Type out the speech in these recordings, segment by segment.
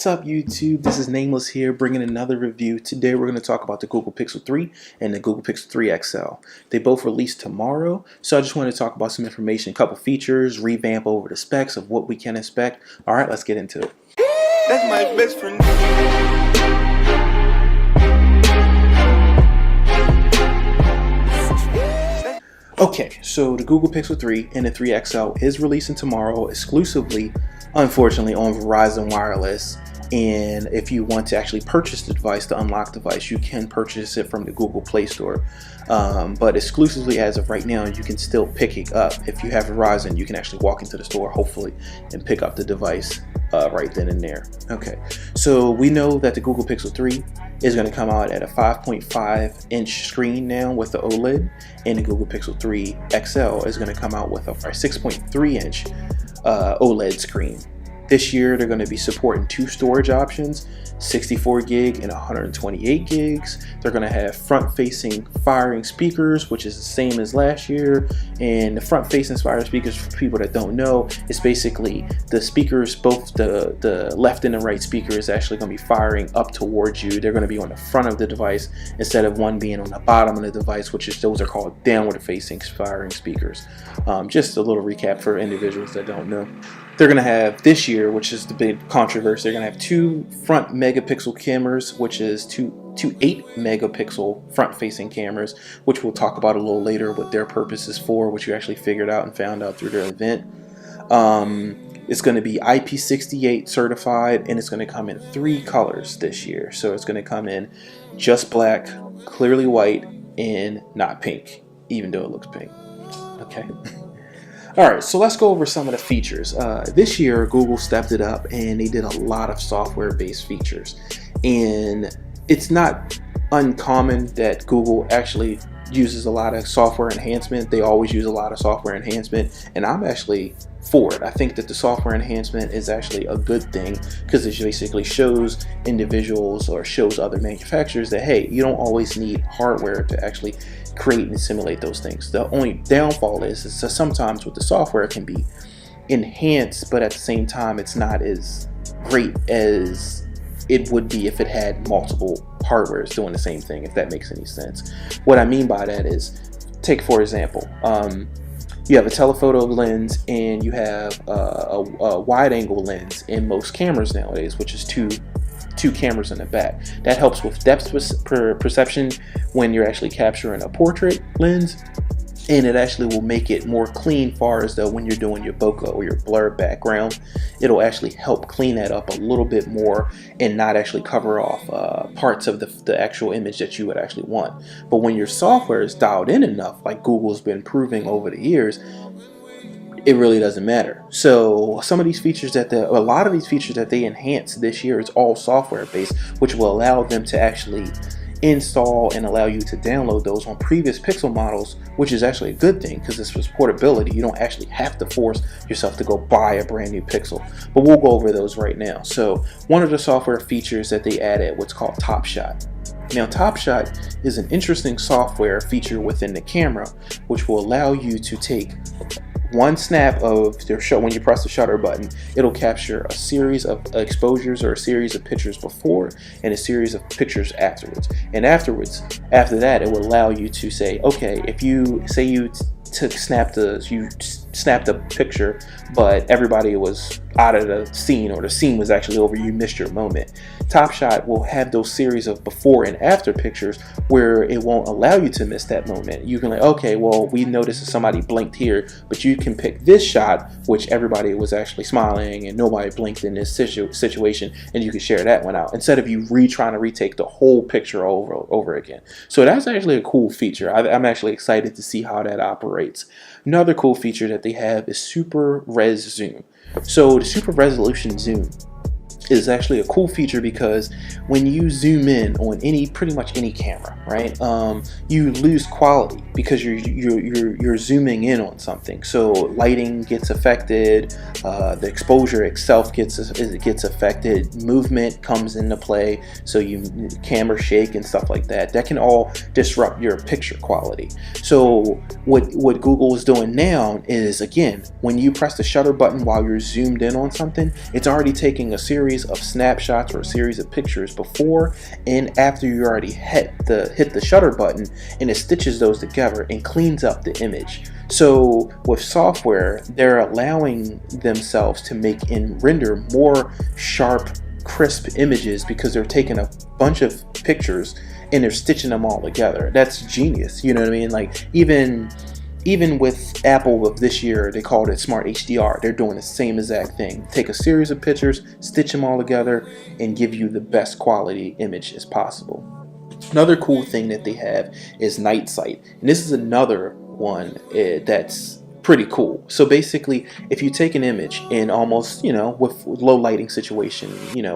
What's up YouTube, this is Nameless here bringing another review. Today we're going to talk about the Google Pixel 3 and the Google Pixel 3 XL. They both release tomorrow, so I just want to talk about some information, a couple features, revamp over the specs of what we can expect. Alright, let's get into it. That's my best friend. Okay, so the Google Pixel 3 and the 3 XL is releasing tomorrow exclusively, unfortunately, on Verizon Wireless. And if you want to actually purchase the device, the unlocked device, you can purchase it from the Google Play Store. But exclusively as of right now, you can still pick it up. If you have Verizon, you can actually walk into the store, hopefully, and pick up the device right then and there. Okay, so we know that the Google Pixel 3 is going to come out at a 5.5-inch screen now with the OLED, and the Google Pixel 3 XL is going to come out with a 6.3-inch OLED screen. This year, they're going to be supporting two storage options, 64 gig and 128 gigs. They're going to have front-facing firing speakers, which is the same as last year. And the front-facing firing speakers, for people that don't know, is basically the speakers, both the left and the right speaker is actually going to be firing up towards you. They're going to be on the front of the device instead of one being on the bottom of the device, which is those are called downward-facing firing speakers. Just a little recap for individuals that don't know. They're going to have this year, which is the big controversy, they're going to have two front megapixel cameras, which is two 8 megapixel front-facing cameras, which we'll talk about a little later what their purpose is for, which you actually figured out and found out through their event. It's going to be IP68 certified, and it's going to come in 3 colors this year. So it's going to come in just black, clearly white, and not pink, even though it looks pink. Okay. Alright, so let's go over some of the features. This year, Google stepped it up and they did a lot of software-based features. And it's not uncommon that Google actually uses a lot of software enhancement. They always use a lot of software enhancement, and I'm actually for it. I think that the software enhancement is actually a good thing because it basically shows individuals or shows other manufacturers that, hey, you don't always need hardware to actually create and simulate those things. The only downfall is that sometimes with the software it can be enhanced, but at the same time it's not as great as it would be if it had multiple hardwares doing the same thing, if that makes any sense. What I mean by that is, take for example, you have a telephoto lens and you have a wide angle lens in most cameras nowadays, which is two cameras in the back. That helps with depth perception when you're actually capturing a portrait lens, and it actually will make it more clean far as though when you're doing your bokeh or your blurred background. It'll actually help clean that up a little bit more and not actually cover off parts of the actual image that you would actually want. But when your software is dialed in enough, like Google's been proving over the years, it really doesn't matter. So some of these features a lot of these features that they enhanced this year is all software based, which will allow them to actually install and allow you to download those on previous Pixel models, which is actually a good thing because this was portability. You don't actually have to force yourself to go buy a brand new Pixel, but we'll go over those right now. So one of the software features that they added, what's called Top Shot. Now, Top Shot is an interesting software feature within the camera, which will allow you to take one snap of their shot. When you press the shutter button, it'll capture a series of exposures or a series of pictures before and a series of pictures afterwards. And after that, it will allow you to say, okay, if you say you snapped a picture, but everybody was out of the scene or the scene was actually over, you missed your moment. Top Shot will have those series of before and after pictures where it won't allow you to miss that moment. You can like, okay, well, we noticed that somebody blinked here, but you can pick this shot, which everybody was actually smiling and nobody blinked in this situation, and you can share that one out instead of you trying to retake the whole picture over again. So that's actually a cool feature. I'm actually excited to see how that operates. Another cool feature that they have is Super Res Zoom. So the Super Resolution Zoom is actually a cool feature because when you zoom in on pretty much any camera, right, you lose quality because you're zooming in on something. So lighting gets affected, the exposure itself gets affected, movement comes into play, so camera shake and stuff like that. That can all disrupt your picture quality. So what Google is doing now is, again, when you press the shutter button while you're zoomed in on something, it's already taking a series series of snapshots or a series of pictures before and after you already hit the shutter button, and it stitches those together and cleans up the image. So with software, they're allowing themselves to make and render more sharp, crisp images because they're taking a bunch of pictures and they're stitching them all together. That's genius, you know what I mean? Like even with Apple of this year, they called it Smart HDR. They're doing the same exact thing. Take a series of pictures, stitch them all together, and give you the best quality image as possible. Another cool thing that they have is Night Sight, and this is another one that's pretty cool. So basically, if you take an image in almost, with low lighting situation,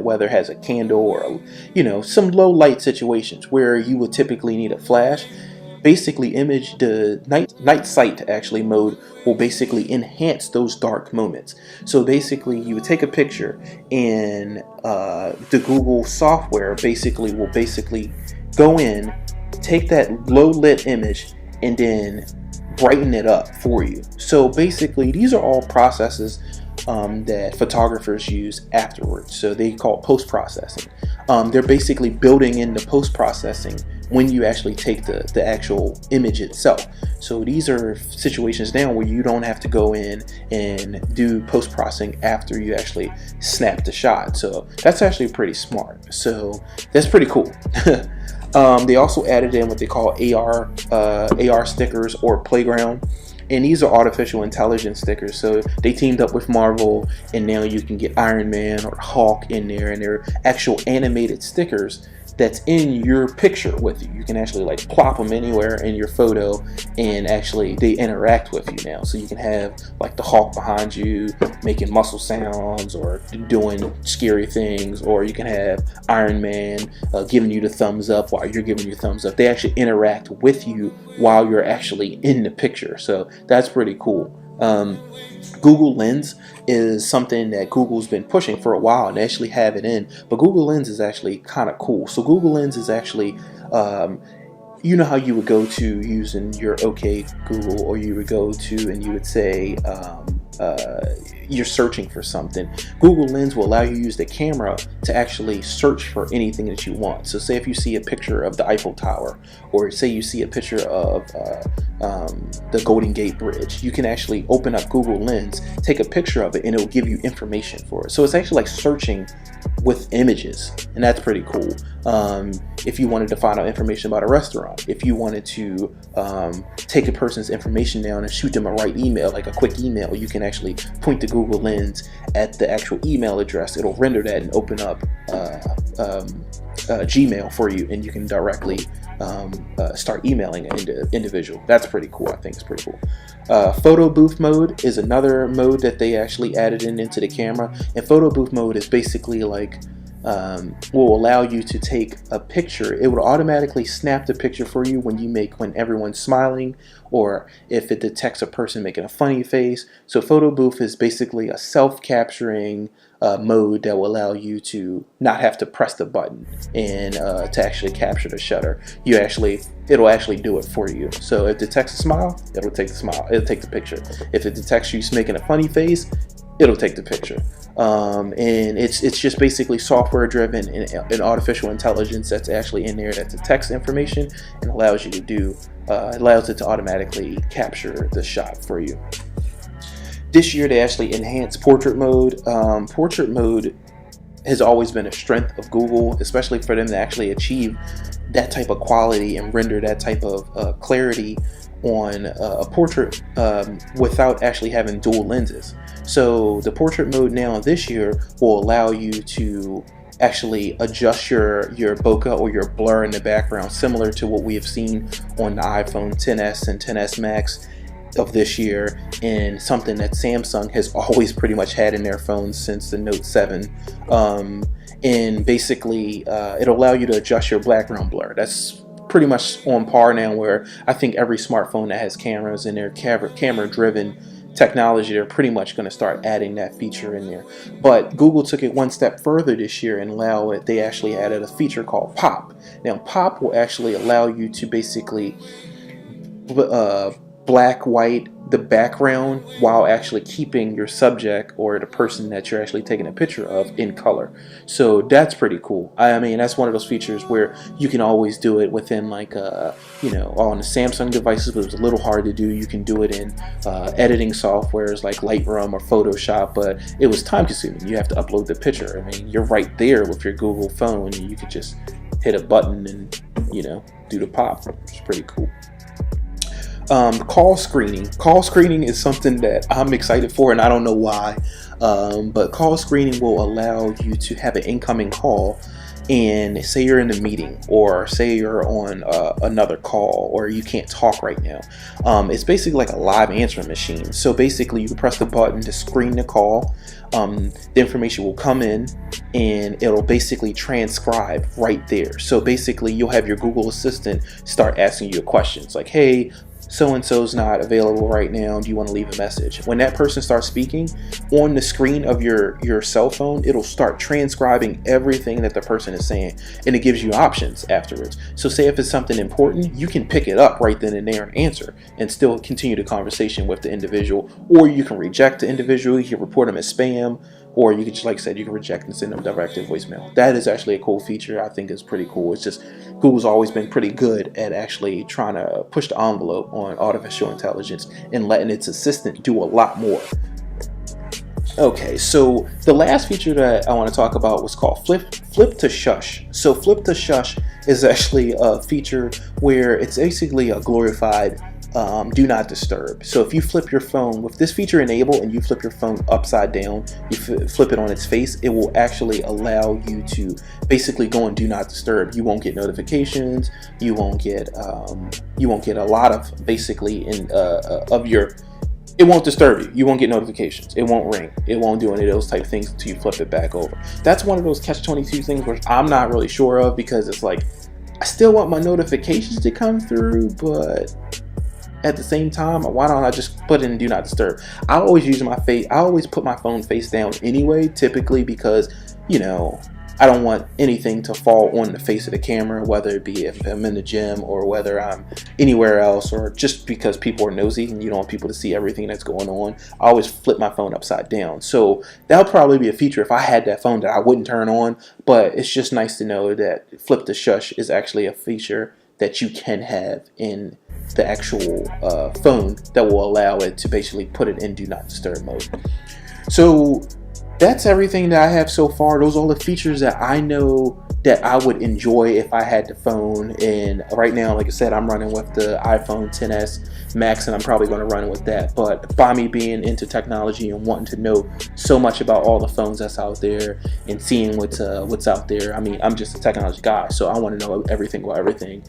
whether it has a candle or, some low light situations where you would typically need a flash, basically the night sight actually mode will basically enhance those dark moments. So basically you would take a picture and the Google software will go in, take that low lit image and then brighten it up for you. So basically these are all processes that photographers use afterwards. So they call it post-processing. They're basically building in the post-processing when you actually take the actual image itself. So these are situations now where you don't have to go in and do post-processing after you actually snap the shot. So that's actually pretty smart. So that's pretty cool. They also added in what they call AR stickers or playground. And these are artificial intelligence stickers. So they teamed up with Marvel, and now you can get Iron Man or Hulk in there, and they're actual animated stickers that's in your picture with you. You can actually like plop them anywhere in your photo, and actually they interact with you now. So you can have like the Hulk behind you making muscle sounds or doing scary things, or you can have Iron Man giving you the thumbs up while you're giving your thumbs up. They actually interact with you while you're actually in the picture. So that's pretty cool. Google Lens is something that Google's been pushing for a while and actually have it in, but Google Lens is actually kind of cool. So Google Lens is actually, you know how you would go to using your OK Google, or you would go to and you would say you're searching for something. Google Lens will allow you to use the camera to actually search for anything that you want. So say if you see a picture of the Eiffel Tower, or say you see a picture of the Golden Gate Bridge, you can actually open up Google Lens, take a picture of it, and it will give you information for it. So it's actually like searching with images, and that's pretty cool. If you wanted to find out information about a restaurant, if you wanted to take a person's information down and shoot them a right email, like a quick email, you can actually point the Google Lens at the actual email address. It'll render that and open up Gmail for you, and you can directly start emailing an individual. That's pretty cool. I think it's pretty cool. Photo booth mode is another mode that they actually added into the camera, and photo booth mode is basically like will allow you to take a picture. It will automatically snap the picture for you when everyone's smiling, or if it detects a person making a funny face. So photo booth is basically a self-capturing mode that will allow you to not have to press the button and to actually capture the shutter. It'll actually do it for you. So if it detects a smile, it'll take the smile. It'll take the picture. If it detects you making a funny face, it'll take the picture. And it's just basically software driven and artificial intelligence that's actually in there that detects information and allows it to automatically capture the shot for you. This year they actually enhanced portrait mode. Portrait mode has always been a strength of Google, especially for them to actually achieve that type of quality and render that type of clarity on a portrait without actually having dual lenses. So the portrait mode now this year will allow you to actually adjust your bokeh or your blur in the background, similar to what we have seen on the iPhone XS and XS Max of this year, and something that Samsung has always pretty much had in their phones since the Note 7. And basically it'll allow you to adjust your background blur. That's pretty much on par now, where I think every smartphone that has cameras in their camera driven technology, they're pretty much going to start adding that feature in there. But Google took it one step further this year and they actually added a feature called Pop. Now Pop will actually allow you to basically black, white, the background while actually keeping your subject or the person that you're actually taking a picture of in color. So that's pretty cool. I mean, that's one of those features where you can always do it within like on the Samsung devices, but it was a little hard to do. You can do it in editing softwares like Lightroom or Photoshop, but it was time consuming. You have to upload the picture. I mean, you're right there with your Google phone and you could just hit a button and do the pop. It's pretty cool. Call screening. Call screening is something that I'm excited for, and I don't know why. But call screening will allow you to have an incoming call, and say you're in a meeting, or say you're on another call, or you can't talk right now. It's basically like a live answering machine. So basically, you press the button to screen the call. The information will come in, and it'll basically transcribe right there. So basically, you'll have your Google Assistant start asking you questions like, "Hey, so-and-so's not available right now. Do you want to leave a message?" When that person starts speaking, on the screen of your cell phone, it'll start transcribing everything that the person is saying, and it gives you options afterwards. So say if it's something important, you can pick it up right then and there and answer, and still continue the conversation with the individual, or you can reject the individual, you can report them as spam, or you can just, like I said, you can reject and send them direct to voicemail. That is actually a cool feature. I think it's pretty cool. It's just Google's always been pretty good at actually trying to push the envelope on artificial intelligence and letting its assistant do a lot more. Okay, so the last feature that I want to talk about was called Flip to Shush. So Flip to Shush is actually a feature where it's basically a glorified do not disturb. So if you flip your phone with this feature enabled and you flip your phone upside down, you flip it on its face, it will actually allow you to basically go and do not disturb. You won't get notifications. You won't get a lot of basically it won't disturb you. You won't get notifications. It won't ring. It won't do any of those type of things until you flip it back over. That's one of those catch-22 things which I'm not really sure of, because it's like I still want my notifications to come through, but at the same time, why don't I just put it in do not disturb? I always put my phone face down anyway, typically because I don't want anything to fall on the face of the camera, whether it be if I'm in the gym or whether I'm anywhere else, or just because people are nosy and you don't want people to see everything that's going on. I always flip my phone upside down. So that'll probably be a feature if I had that phone that I wouldn't turn on, but it's just nice to know that Flip to Shush is actually a feature that you can have in the actual phone that will allow it to basically put it in do not disturb mode. So that's everything that I have so far. Those are all the features that I know that I would enjoy if I had the phone. And right now, like I said, I'm running with the iPhone XS Max, and I'm probably going to run with that. But by me being into technology and wanting to know so much about all the phones that's out there and seeing what's out there, I mean, I'm just a technology guy, so I want to know everything about everything.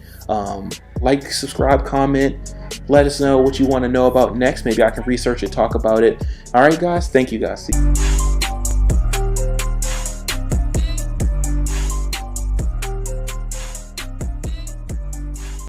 Like, subscribe, comment, let us know what you want to know about next. Maybe I can research it, talk about it. All right, guys. Thank you, guys. See you.